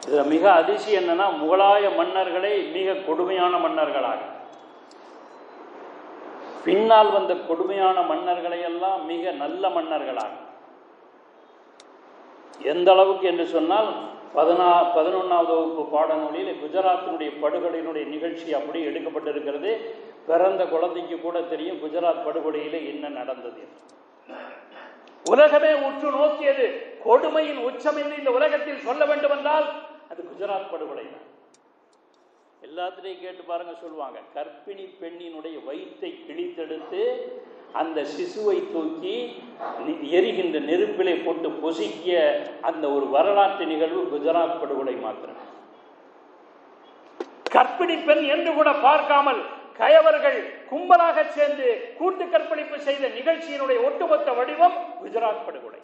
இதுல மிக அதிசயம் என்னன்னா, முகலாய மன்னர்களை மிக கொடுமையான மன்னர்களாக, பின்னால் வந்த கொடுமையான மன்னர்களை எல்லாம் மிக நல்ல மன்னர்களாக. எந்த அளவுக்கு என்று சொன்னால் 11வது வகுப்பு பாடநூலில் குஜராத்தினுடைய படுகொலையினுடைய நிகழ்ச்சி அப்படி எடுக்கப்பட்டிருக்கிறது. பிறந்த குழந்தைக்கு கூட தெரியும் குஜராத் படுகொலையிலே என்ன நடந்தது. உலகமே உற்று நோக்கியது. கொடுமையின் உச்சம் என்று இந்த உலகத்தில் சொல்ல வேண்டும் என்றால் அது குஜராத் படுகொலை தான். எல்லாத்திலையும் கேட்டு பாருங்க, சொல்லுவாங்க, கர்ப்பிணி பெண்ணினுடைய வயிற்றை கிழித்தெடுத்து அந்த சிசுவை தூக்கி எரிகின்ற நெருப்பிலை போட்டு பொசுக்கிய அந்த ஒரு வரலாற்று நிகழ்வு குஜராத் படுகொலை மாத்திரம். கர்ப்பிணி பெண் என்று கூட பார்க்காமல் கயவர்கள் கும்பலாக சேர்ந்து கூட்டு கற்பழிப்பு செய்த நிகழ்ச்சியினுடைய ஒட்டுமொத்த வடிவம் குஜராத் படுகொலை.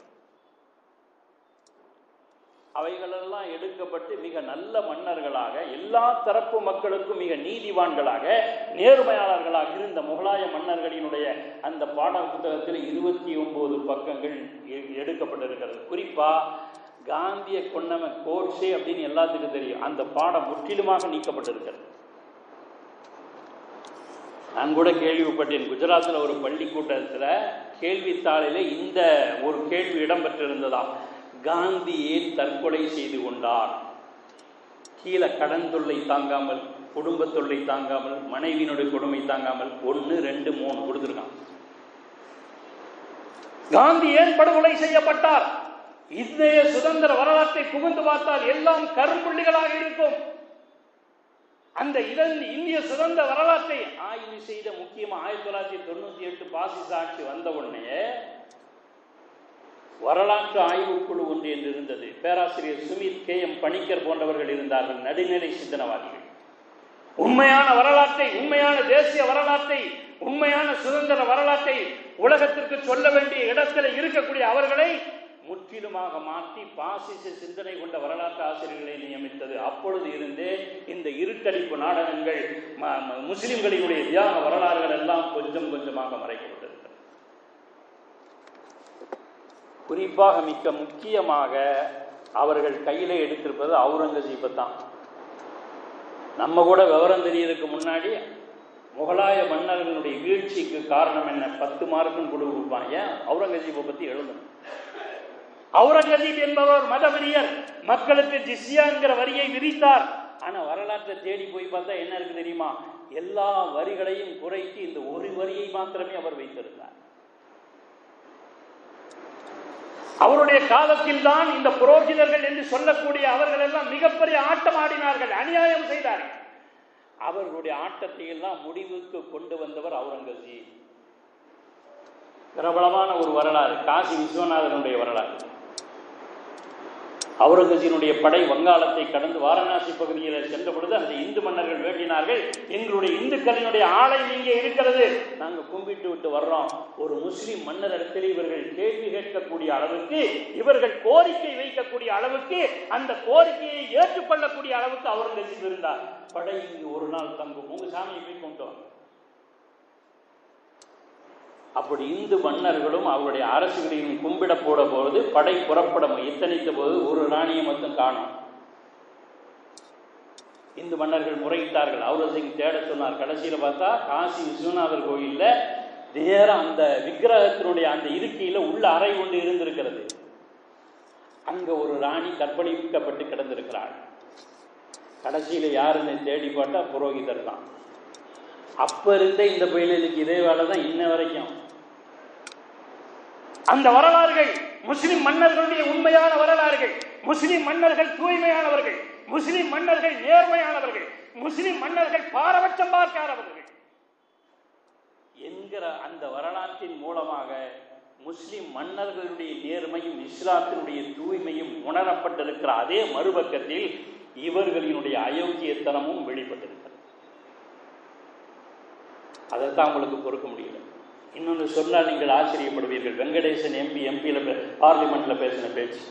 அவைகளெல்லாம் எடுக்கப்பட்டு மிக நல்ல மன்னர்களாக, எல்லா தரப்பு மக்களுக்கும் மிக நீதிவான்களாக, நேர்மையாளர்களாக இருந்த முகலாய மன்னர்களினுடைய அந்த பாட புத்தகத்தில் 29 பக்கங்கள் எடுக்கப்பட்டிருக்கிறது. குறிப்பா காந்திய கொண்டவன் கோட்சே அப்படின்னு எல்லாத்துக்கும் தெரியும். அந்த பாடம் முற்றிலுமாக நீக்கப்பட்டிருக்கிறது. நான் கூட கேள்விப்பட்டேன், குஜராத்தில் ஒரு பள்ளிக்கூட்டத்தில் கேள்வித்தாளில் இந்த ஒரு கேள்வி இடம்பெற்றிருந்ததாம். காந்தி ஏன் தற்கொலை செய்து கொண்டார்? கீழே கடன் தொல்லை தாங்காமல், குடும்ப தொல்லை தாங்காமல், மனைவியினுடைய கொடுமை தாங்காமல் 1, 2, 3 கொடுத்திருக்கான். காந்தி ஏன் படுகொலை செய்யப்பட்டார்? இன்றைய சுதந்திர வரலாற்றை புகுந்து பார்த்தால் எல்லாம் கரும்புள்ளிகளாக இருக்கும். அந்த இந்திய சுதந்திர வரலாற்றை ஆய்வு செய்த முக்கியமா 1998 பாசிச ஆட்சி வந்த உடனே வரலாற்று ஆய்வுக்குழு ஒன்று என்று இருந்தது. பேராசிரியர் சுமித் KM பணிக்கர் போன்றவர்கள் இருந்தார்கள், நடுநிலை சிந்தனவாதிகள். உண்மையான வரலாற்றை, உண்மையான தேசிய வரலாற்றை, உண்மையான சுதந்திர வரலாற்றை உலகத்திற்கு சொல்ல வேண்டிய இடத்துல இருக்கக்கூடிய அவர்களை முற்றிலுமாக மாற்றி பாசிச சிந்தனை கொண்ட வரலாற்று ஆசிரியர்களை நியமித்தது. அப்பொழுது இருந்தே இந்த இருட்டடிப்பு நாடகங்கள், முஸ்லிம்களினுடைய தியாக வரலாறுகள் எல்லாம் கொஞ்சம் கொஞ்சமாக மறைக்கப்பட்டிருக்கிறது. குறிப்பாக மிக முக்கியமாக அவர்கள் கையிலே எடுத்திருப்பது அவுரங்கசீப்பை தான். நம்ம கூட விவரம் தெரியறதுக்கு முன்னாடி முகலாய மன்னர்களுடைய வீழ்ச்சிக்கு காரணம் என்ன 10 மார்க்குன்னு கொடுப்பான். ஏன் அவுரங்கசீப்பை பத்தி எழுதணும். அவுரங்கசீப் என்பவர் மதவெறியர், மக்களுக்கு ஜிஸ்யா என்கிற வரியை விதித்தார். ஆனா வரலாற்றை தேடி போய் பார்த்தா என்ன இருக்கு தெரியுமா? எல்லா வரிகளையும் குறைத்து இந்த ஒரு வரியை மாத்திரமே அவர் வைத்திருந்தார். அவருடைய காலத்தில் தான் இந்த புரோகிதர்கள் என்று சொல்லக்கூடிய அவர்கள் எல்லாம் மிகப்பெரிய ஆட்டம் ஆடினார்கள், அநியாயம் செய்தார்கள். அவர்களுடைய ஆட்டத்தை எல்லாம் முடிவுக்கு கொண்டு வந்தவர் அவுரங்கசீப். பிரபலமான ஒரு வரலாறு காசி விஸ்வநாதனுடைய வரலாறு. அவுரங்கசீனுடைய படை வங்காளத்தை கடந்து வாரணாசி பகுதியில் சென்ற பொழுது அந்த இந்து மன்னர்கள் வேண்டினார்கள், எங்களுடைய இந்துக்களினுடைய ஆலயம் இங்கே இருக்கிறது, நாங்கள் கும்பிட்டு விட்டு வர்றோம். ஒரு முஸ்லிம் மன்னரிடத்தில் இவர்கள் கேள்வி கேட்கக்கூடிய அளவுக்கு, இவர்கள் கோரிக்கை வைக்கக்கூடிய அளவுக்கு, அந்த கோரிக்கையை ஏற்றுக்கொள்ளக்கூடிய அளவுக்கு அவுரங்கசீப் இருந்தார். படை இங்கு ஒரு நாள் தங்கும், உங்க சாமியை போய் கொண்டு வாங்க. அப்படி இந்து மன்னர்களும் அவருடைய அரசுகளையும் கும்பிட போட போது படை புறப்பட எத்தனைத்த போது ஒரு ராணியை மட்டும் காணும். இந்து மன்னர்கள் முறையிட்டார்கள், அவுரங்கசீப் தேட சொன்னார். கடைசியில பார்த்தா காசி விஸ்வநாதர் கோயில்ல நேரம் அந்த விக்கிரகத்தினுடைய அந்த இருக்கையில உள்ள அறை ஒன்று இருந்திருக்கிறது. அங்க ஒரு ராணி கற்பழிக்கப்பட்டு கிடந்திருக்கிறாள். கடைசியில யாருன்னு தேடி பார்த்தா புரோகிதர் தான். அப்ப இருந்த இந்த கோயிலுக்கு இதே வேலை தான் இன்ன வரைக்கும். அந்த வரலாறுகள் முஸ்லிம் மன்னர்களுடைய உண்மையான வரலாறுகள். முஸ்லிம் மன்னர்கள் தூய்மையானவர்கள், முஸ்லிம் மன்னர்கள் நேர்மையானவர்கள், முஸ்லிம் மன்னர்கள் பாரபட்சம் பார்க்காதவர்கள் என்கிற அந்த வரலாற்றின் மூலமாக முஸ்லிம் மன்னர்களுடைய நேர்மையும் இஸ்லாத்தினுடைய தூய்மையும் உணரப்பட்டிருக்கிற அதே மறுபக்கத்தில் இவர்களினுடைய அயோக்கியத்தனமும் வெளிப்பட்டிருக்கிறது. அதைத்தான் உங்களுக்கு பொறுக்க முடியல. இன்னொன்று சொன்னால் நீங்கள் ஆச்சரியப்படுவீர்கள். வெங்கடேசன் எம்பியில பார்லிமெண்ட்ல பேசின பேச்சு.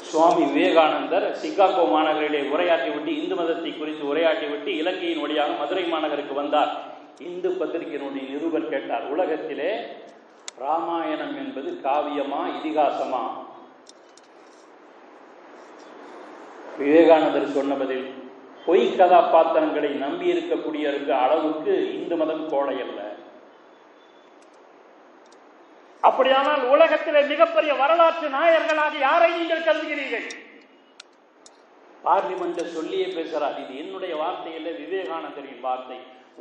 சுவாமி விவேகானந்தர் சிகாகோ மாநகரிலே உரையாற்றி விட்டு இந்து மதத்தை குறித்து உரையாற்றி விட்டு இலங்கையின் வழியாக மதுரை மாநகருக்கு வந்தார். இந்து பத்திரிகையினுடைய நிருபர் கேட்டார், உலகத்திலே ராமாயணம் என்பது காவியமா இதிகாசமா? விவேகானந்தர் சொன்ன பதில், பொய் கதாபாத்திரங்களை நம்பி இருக்கக்கூடிய அளவுக்கு இந்து மதம் கோடை அல்ல. அப்படியானால் உலகத்திலே மிகப்பெரிய வரலாற்று நாயர்களாக யாரை நீங்கள் கருதுகிறீர்கள்? பார்லிமெண்ட் சொல்லியே பேசுறார். இது என்னுடைய வார்த்தை இல்லை, விவேகானந்தரின் வார்த்தை.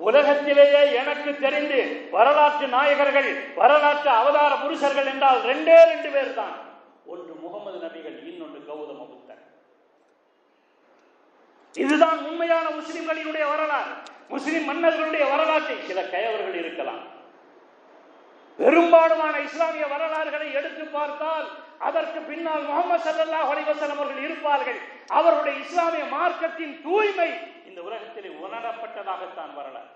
உலகத்திலேயே எனக்கு தெரிந்து வரலாற்று நாயகர்கள், வரலாற்று அவதார புருஷர்கள் என்றால் ரெண்டே பேர் தான். ஒன்று முகமது நபிகள், இன்னொன்று கௌதம புத்தர். இதுதான் உண்மையான முஸ்லிம்களினுடைய வரலாறு. முஸ்லிம் மன்னர்களுடைய வரலாற்றை சில கயவர்கள் இருக்கலாம். பெரும்பாலுமான இஸ்லாமிய வரலாறுகளை எடுத்து பார்த்தால் அதற்கு பின்னால் முஹம்மது ஸல்லல்லாஹு அலைஹி வஸல்லம் அவர்கள் இருப்பார்கள். அவருடைய இஸ்லாமிய மார்க்கத்தின் தூய்மை இந்த உலகத்திலே உணரப்பட்டதாகத்தான் வரலாறு.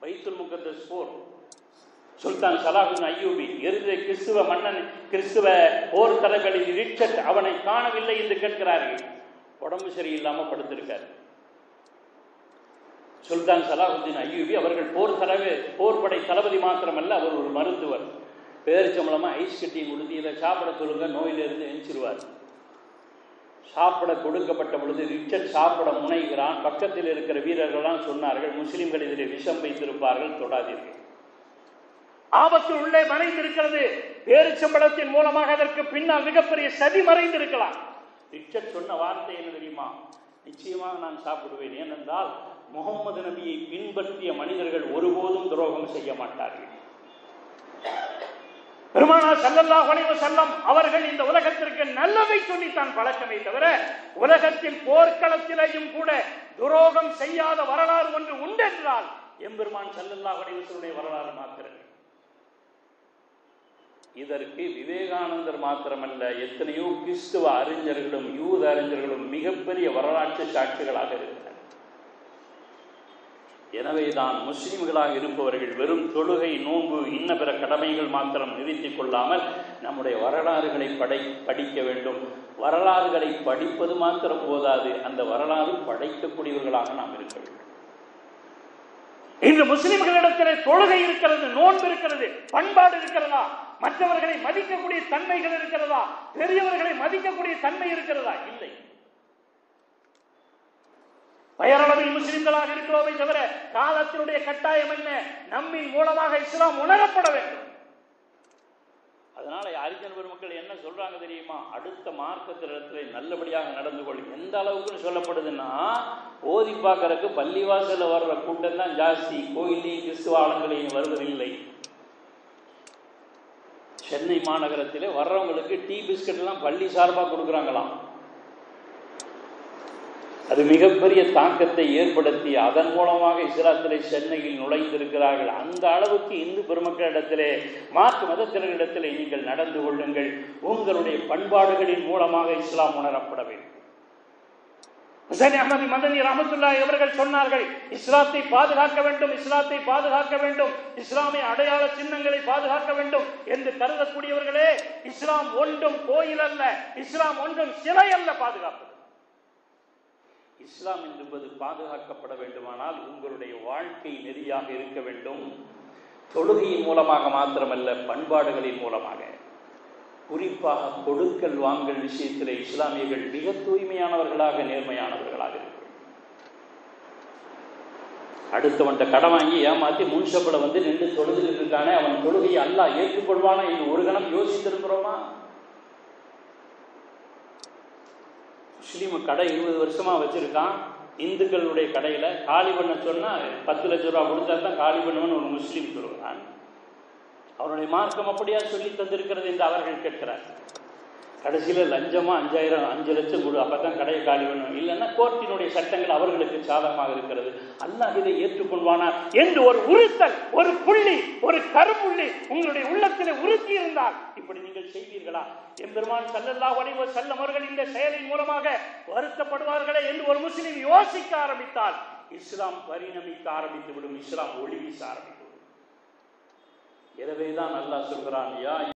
பைத்துல் முகத்தஸ் போர், சுல்தான் சலாஹுதீன் அய்யூபி, எருது கிறிஸ்துவ மன்னன், கிறிஸ்துவ போர் தளபதி ரிச்சர்ட் அவனை காணவில்லை என்று கேட்கிறார்கள். உடம்பு சரியில்லாம படுத்திருக்கார். சுல்தான் சலாஹுதீன் அய்யூபி அவர்கள் போர்படை தளபதி மாத்திரமல்ல, அவர் ஒரு மருத்துவர். பேரிச்சம்பளமா ஐஸ் கட்டி கொடுத்து இதை சாப்பிட சொல்லுங்க, நோயிலிருந்து எஞ்சிருவார். சாப்பிட கொடுக்கப்பட்ட பொழுது ரிச்சர்ட் சாப்பிட முனைகிறான். பக்கத்தில் இருக்கிற வீரர்கள்லாம் சொன்னார்கள், முஸ்லிம்கள் இதில் விஷம் வைத்திருப்பார்கள், தொடாதீர்கள், ஆபத்து உள்ளே மறைந்திருக்கிறது. பேரிச்சம்பளத்தின் மூலமாக அதற்கு பின்னால் மிகப்பெரிய சதி மறைந்திருக்கலாம். ரிச்சர்ட் சொன்ன வார்த்தை என்ன தெரியுமா? நிச்சயமாக நான் சாப்பிடுவேன், ஏனென்றால் முகம்மது நபியை பின்பற்றிய மனிதர்கள் ஒருபோதும் துரோகம் செய்ய மாட்டார்கள். பெருமானார் ஸல்லல்லாஹு அலைஹி வஸல்லம் அவர்கள் இந்த உலகத்திற்கு நல்லதை சொல்லித்தான் பழக்கமே தவிர உலகத்தில் போர்க்களத்திலேயும் கூட துரோகம் செய்யாத வரலாறு ஒன்று உண்டென்றால் எம்பெருமான் ஸல்லல்லாஹு அலைஹி வஸல்லம் வரலாறு மாத்திரமே. இதற்கு விவேகானந்தர் மாத்திரமல்ல, எத்தனையோ கிறிஸ்துவ அறிஞர்களும் யூத அறிஞர்களும் மிகப்பெரிய வரலாற்று சாட்சிகளாக இருக்கிறார். எனவேதான் முஸ்லிம்களாக இருப்பவர்கள் வெறும் தொழுகை, நோன்பு, இன்ன பிற கடமைகள் மாத்திரம் நிறுத்திக் கொள்ளாமல் நம்முடைய வரலாறுகளை படிக்க வேண்டும். வரலாறுகளை படிப்பது மாத்திரம் போதாது, அந்த வரலாறு படைக்கக்கூடியவர்களாக நாம் இருக்க வேண்டும். இன்று முஸ்லிம்களிடத்திலே தொழுகை இருக்கிறது, நோன்பு இருக்கிறது, பண்பாடு இருக்கிறதா? மற்றவர்களை மதிக்கக்கூடிய தன்மைகள் இருக்கிறதா? பெரியவர்களை மதிக்கக்கூடிய தன்மை இருக்கிறதா? இல்லை. பெயரளவில் முஸ்லிம்களாக இருக்கிறோமே தவிர காலத்தினுடைய கட்டாயம் என்ன? நம்மின் மூலமாக இஸ்லாம் உணரப்பட வேண்டும். அதனால அறிஞர் பெருமக்கள் என்ன சொல்றாங்க தெரியுமா? அடுத்த மார்க்கத்திடத்துல நல்லபடியாக நடந்து கொள்ளும். எந்த அளவுக்குன்னு சொல்லப்படுதுன்னா, ஓதி பார்க்கறதுக்கு பள்ளிவாசல்ல வர்ற கூட்டம் தான் ஜாஸ்தி, கோயிலையும் கிறிஸ்துவ ஆலங்களையும் வருவதில்லை. சென்னை மாநகரத்திலே வர்றவங்களுக்கு டீ பிஸ்கட் எல்லாம் பள்ளி சார்பாக கொடுக்குறாங்களாம். அது மிகப்பெரிய தாக்கத்தை ஏற்படுத்தி அதன் மூலமாக இஸ்லாத்திலே சென்னையில் நுழைந்திருக்கிறார்கள். அந்த அளவுக்கு இந்து பெருமக்களிடத்திலே, மாற்று மதத்தினரிடத்திலே நீங்கள் நடந்து கொள்ளுங்கள். உங்களுடைய பண்பாடுகளின் மூலமாக இஸ்லாம் உணரப்பட வேண்டும். ஹுசைன் அஹ்மதி மதனி ரஹ்மத்துல்லாஹி அவர்கள் சொன்னார்கள், இஸ்லாத்தை பாதுகாக்க வேண்டும், இஸ்லாத்தை பாதுகாக்க வேண்டும், இஸ்லாமிய அடையாள சின்னங்களை பாதுகாக்க வேண்டும் என்று கருதக்கூடியவர்களே, இஸ்லாம் ஒன்றும் கோயில் அல்ல, இஸ்லாம் ஒன்றும் சிலை அல்ல. பாதுகாப்பு இஸ்லாம் என்பது பாதுகாக்கப்பட வேண்டுமானால் உங்களுடைய வாழ்க்கை நெறியாக இருக்க வேண்டும். தொழுகையின் மூலமாக மாத்திரமல்ல, பண்பாடுகளின் மூலமாக. குறிப்பாக கொடுக்கல் வாங்கல் விஷயத்திலே இஸ்லாமியர்கள் மிக தூய்மையானவர்களாக, நேர்மையானவர்களாக இருக்கிறார்கள். அடுத்தவன்ட்ட கடன் வாங்கி ஏமாத்தி முன்சப்பட வந்து நின்று தொழுதுகிட்டு இருக்கானே, அவன் தொழுகையை அல்லாஹ் ஏற்றுக்கொள்வானா என்று ஒரு கணம் யோசித்திருக்கிறோமா? முஸ்லீம் கடை 20 வருஷமா வச்சிருக்கான். இந்துக்களுடைய கடையில காலி பண்ண சொன்னா 10 லட்சம் ரூபாய் கொடுத்தா தான் காலி பண்ணுவன்னு ஒரு முஸ்லீம் சொல்கிறான். அவருடைய மார்க்கம் அப்படியா சொல்லி தந்திருக்கிறது என்று அவர்கள் கேட்கிறார். கடைசியில லஞ்சமா 5 லட்சம் கொடு, அப்பதான் கடையை காலி பண்ணும், இல்லைன்னா கோர்ட்டினுடைய சட்டங்கள் அவர்களுக்கு சாதகமாக இருக்கிறது, அல்லாஹ் இதை ஏற்றுக்கொள்வானா என்று ஒரு உறுத்தல், ஒரு புள்ளி, ஒரு கருப்புள்ளி உங்களுடைய உள்ளத்திலே உறுத்தி இருந்தால் இப்படி நீங்கள் செய்வீர்களா? எம்பெருமான் ஸல்லல்லாஹு அலைஹி வஸல்லம் அவர்கள் இந்த செயலின் மூலமாக வருத்தப்படுவார்களே என்று ஒரு முஸ்லிம் யோசிக்க ஆரம்பித்தால் இஸ்லாம் பரிணமிக்க ஆரம்பித்து விடும், இஸ்லாம் ஒளி வீச ஆரம்பித்து விடும். எனவேதான் அல்லாஹ் சொல்கிறான், யா